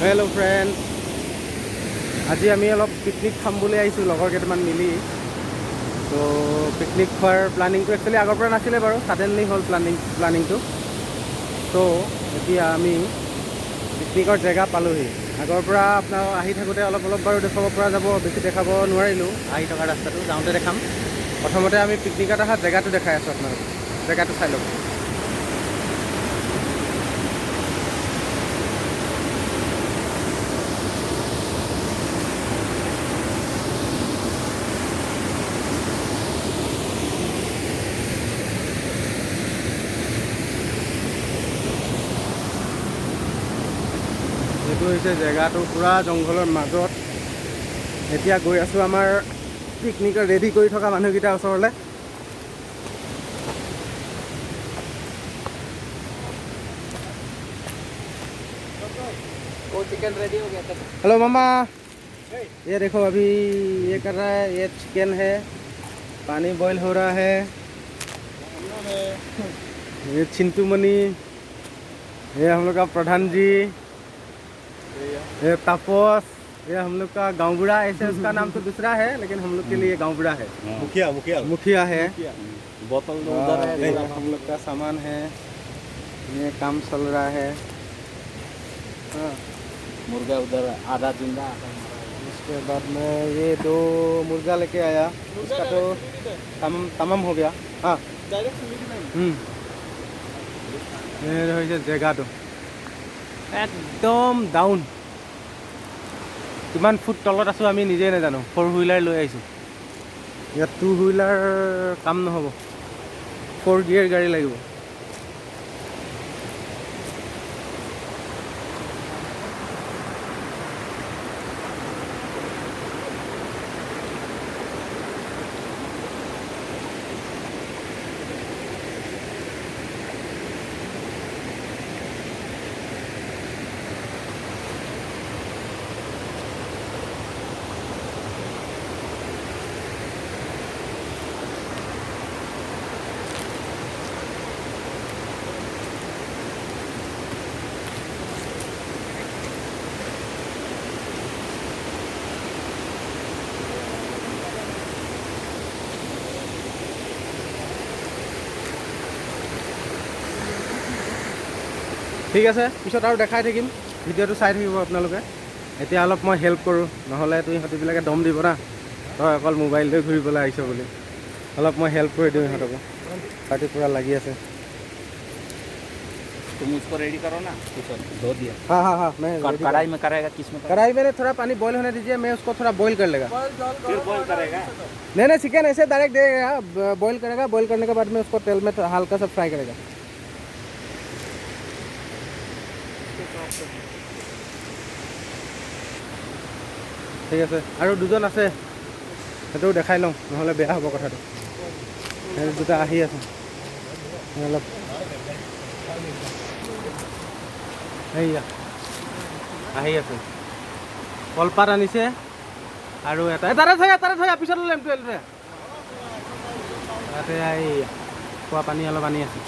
Hello' friend, আজি আমি অলপ পিকনিক খাম বুলি আহিছোঁ লগৰ কেইটামান মিলি। তো পিকনিক খোৱাৰ প্লানিংটো একচুৱেলি আগৰ পৰা নাছিলে বাৰু, ছাডেনলি হ'ল প্লানিংটো। তো এতিয়া আমি পিকনিকৰ জেগা পালোহি। আগৰ পৰা আপোনাৰ আহি থাকোঁতে অলপ বাৰু দেখুৱাব পৰা যাব, বেছি দেখাব নোৱাৰিলোঁ। আহি থকা ৰাস্তাটো যাওঁতে দেখাম। প্ৰথমতে আমি পিকনিকত অহা জেগাটো দেখাই আছোঁ আপোনালোকক, জেগাটো চাই লওক। এইটো হৈছে জেগাটো পুৰা জংঘলৰ মাজত। এতিয়া গৈ আছোঁ আমাৰ পিকনিকৰ ৰেডি কৰি থকা মানুহকেইটাৰ ওচৰলৈ। चिकन रेडी हो गया था। हेलो मामा, ये देखो अभी ये कर रहा है, ये चिकन है, पानी बॉईल हो रहा है। ये चिंटू मनी, ये हम लोग का प्रधान जी, ये तापस, ये हम लोग का गाँव बुढ़ा। ऐसे उसका नाम तो दूसरा है, लेकिन हम लोग के लिए गाँव बुढ़ा है। मुखिया है। बोतल उधर है, हम लोग का सामान है, ये काम चल रहा है। हाँ, मुर्गा उधर आधा जिंदा। उसके बाद में ये 2 मुर्गा लेके आया, उसका तो तमाम हो गया। हाँ, ये जगह एकदम डाउन। किमान फुट तলত আছোঁ আমি নিজে নাজানো। 4 হুইলাৰ লৈ আহিছোঁ। ইয়াত 2 হুইলাৰ কাম নহ'ব, 4 গিয়াৰ গাড়ী লাগিব। ঠিক আছে, পিছত আৰু দেখাই থাকিম, ভিডিঅ'টো চাই থাকিব আপোনালোকে। এতিয়া অলপ মই হেল্প কৰোঁ, নহ'লেতো ইহঁতিবিলাকে দম দিব না, তই অকল মোবাইল লৈ ঘূৰিবলৈ আহিছ বুলি। অলপ মই হেল্প কৰি দিওঁ ইহঁতকো। পাৰ্টি পূৰা লাগি আছে। तुम उसको रेडी करो ना, कुछ धो दिया। हाँ हाँ हाँ, मैं कढ़ाई में करेगा, किस में कढ़ाई में थोड़ा पानी बॉईल होने दीजिए, मैं उसको थोड़ा बॉईल कर लेगा। फिर बॉईल करेगा। नहीं चिकन ऐसे डायरेक्ट देगा, बॉईल करेगा। बॉईल करने के बाद में उसको तेल में हल्का सा फ्राई करेगा। ঠিক আছে, আৰু দুজন আছে, সেইটো দেখাই লওঁ, নহ'লে বেয়া হ'ব কথাটো। সেই দুটা আহি আছে অলপ। সেয়া আহি আছে, কলপাত আনিছে আৰু এটা তাৰে থৈ পিছত ল'লে তাতে এইয়া খোৱা পানী অলপ আনি আছে।